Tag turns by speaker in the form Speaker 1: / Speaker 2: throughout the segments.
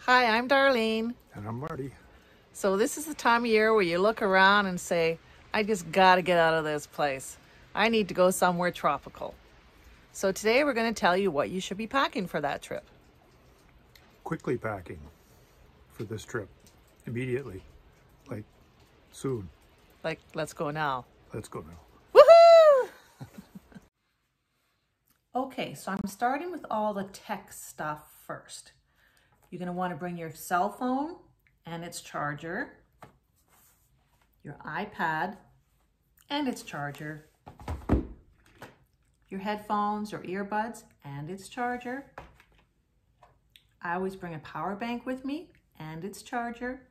Speaker 1: Hi, I'm Darlene.
Speaker 2: And I'm Marty.
Speaker 1: So this is the time of year where you look around and say, I just gotta get out of this place. I need to go somewhere tropical. So today we're going to tell you what you should be packing for that trip.
Speaker 2: Quickly packing for this trip. Immediately. Like, soon.
Speaker 1: Like, let's go now.
Speaker 2: Let's go now.
Speaker 1: Woohoo! Okay, so I'm starting with all the tech stuff first. You're going to want to bring your cell phone and its charger, your iPad and its charger, your headphones or earbuds and its charger. I always bring a power bank with me and its charger,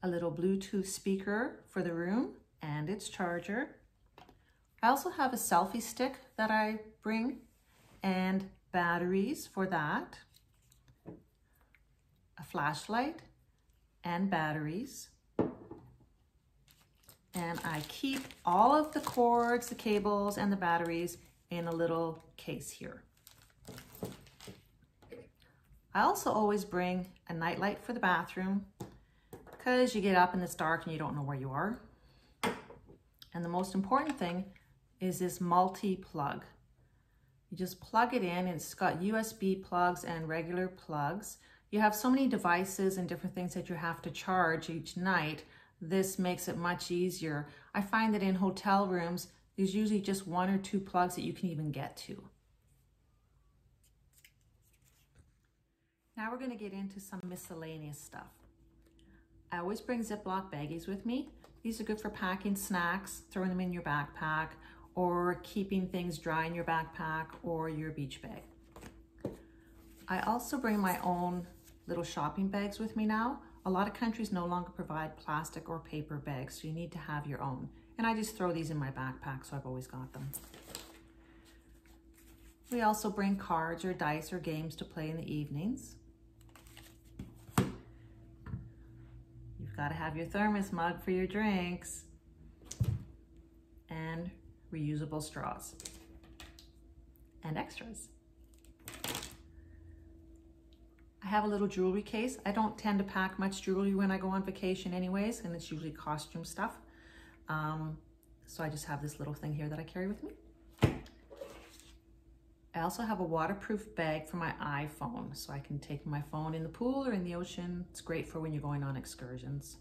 Speaker 1: a little Bluetooth speaker for the room and its charger. I also have a selfie stick that I bring and batteries for that, a flashlight and batteries. And I keep all of the cords, the cables, and the batteries in a little case here. I also always bring a nightlight for the bathroom because you get up and it's dark and you don't know where you are. And the most important thing is this multi-plug. You just plug it in, and it's got USB plugs and regular plugs. You have so many devices and different things that you have to charge each night. This makes it much easier. I find that in hotel rooms, there's usually just one or two plugs that you can even get to. Now we're going to get into some miscellaneous stuff. I always bring Ziploc baggies with me. These are good for packing snacks, throwing them in your backpack, or keeping things dry in your backpack or your beach bag. I also bring my own little shopping bags with me now. A lot of countries no longer provide plastic or paper bags, so you need to have your own. And I just throw these in my backpack, so I've always got them. We also bring cards or dice or games to play in the evenings. You've got to have your thermos mug for your drinks and reusable straws and extras. I have a little jewelry case. I don't tend to pack much jewelry when I go on vacation anyways, and it's usually costume stuff. So I just have this little thing here that I carry with me. I also have a waterproof bag for my iPhone, so I can take my phone in the pool or in the ocean. It's great for when you're going on excursions.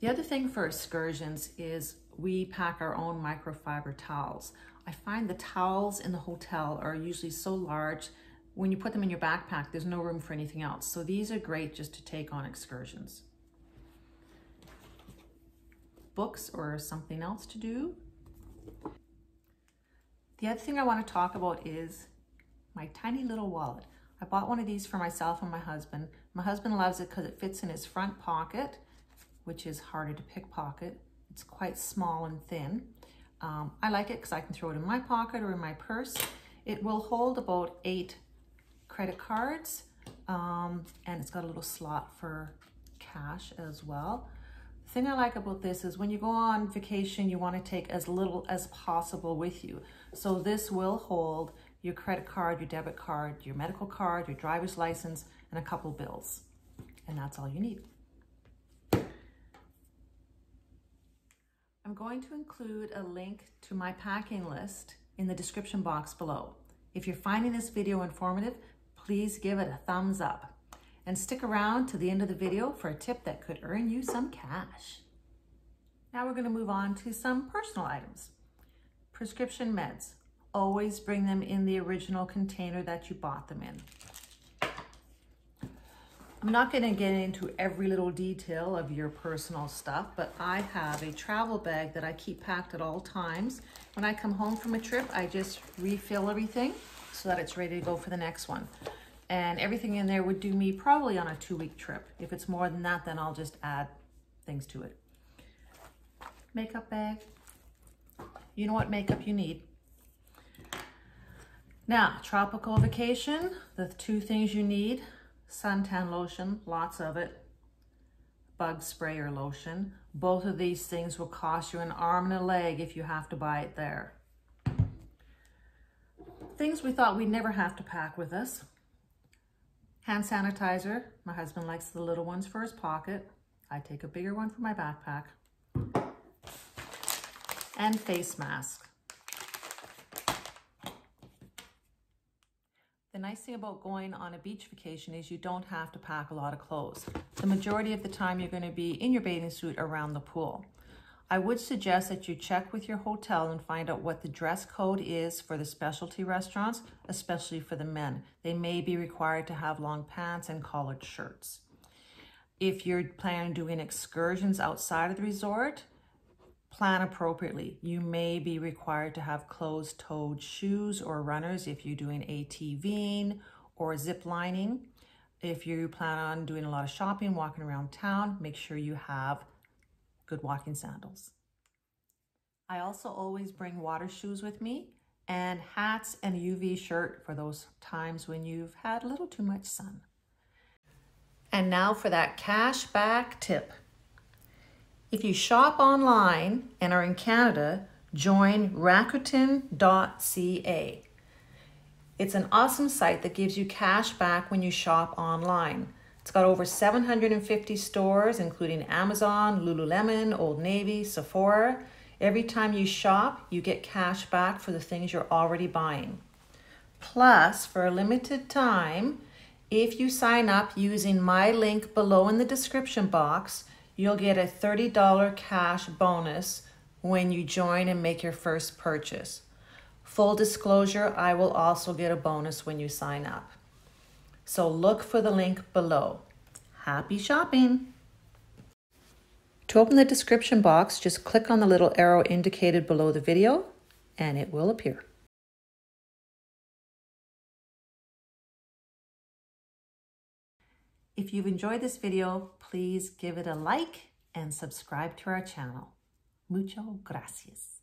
Speaker 1: The other thing for excursions is we pack our own microfiber towels. I find the towels in the hotel are usually so large, when you put them in your backpack, there's no room for anything else. So these are great just to take on excursions. Books or something else to do. The other thing I want to talk about is my tiny little wallet. I bought one of these for myself and my husband. My husband loves it because it fits in his front pocket, which is harder to pickpocket. It's quite small and thin. I like it because I can throw it in my pocket or in my purse. It will hold about 8 credit cards, and it's got a little slot for cash as well. The thing I like about this is when you go on vacation, you want to take as little as possible with you. So this will hold your credit card, your debit card, your medical card, your driver's license, and a couple bills. And that's all you need. I'm going to include a link to my packing list in the description box below. If you're finding this video informative, please give it a thumbs up and stick around to the end of the video for a tip that could earn you some cash. Now we're going to move on to some personal items. Prescription meds. Always bring them in the original container that you bought them in. I'm not going to get into every little detail of your personal stuff, but I have a travel bag that I keep packed at all times. When I come home from a trip, I just refill everything so that it's ready to go for the next one. And everything in there would do me probably on a 2-week trip. If it's more than that, then I'll just add things to it. Makeup bag. You know what makeup you need. Now, tropical vacation, the 2 things you need: suntan lotion, lots of it, bug spray or lotion. Both of these things will cost you an arm and a leg if you have to buy it there. Things we thought we'd never have to pack with us: Hand sanitizer. My husband likes the little ones for his pocket. I take a bigger one for my backpack. And face mask. The nice thing about going on a beach vacation is you don't have to pack a lot of clothes. The majority of the time you're going to be in your bathing suit around the pool. I would suggest that you check with your hotel and find out what the dress code is for the specialty restaurants, especially for the men. They may be required to have long pants and collared shirts. If you're planning on doing excursions outside of the resort, plan appropriately. You may be required to have closed-toed shoes or runners if you're doing ATVing or zip lining. If you plan on doing a lot of shopping, walking around town, make sure you have good walking sandals. I also always bring water shoes with me and hats and a UV shirt for those times when you've had a little too much sun. And now for that cash back tip. If you shop online and are in Canada, join Rakuten.ca. It's an awesome site that gives you cash back when you shop online. It's got over 750 stores, including Amazon, Lululemon, Old Navy, Sephora. Every time you shop, you get cash back for the things you're already buying. Plus, for a limited time, if you sign up using my link below in the description box, you'll get a $30 cash bonus when you join and make your first purchase. Full disclosure, I will also get a bonus when you sign up. So look for the link below. Happy shopping! To open the description box, just click on the little arrow indicated below the video and it will appear. If you've enjoyed this video, please give it a like and subscribe to our channel. Mucho gracias.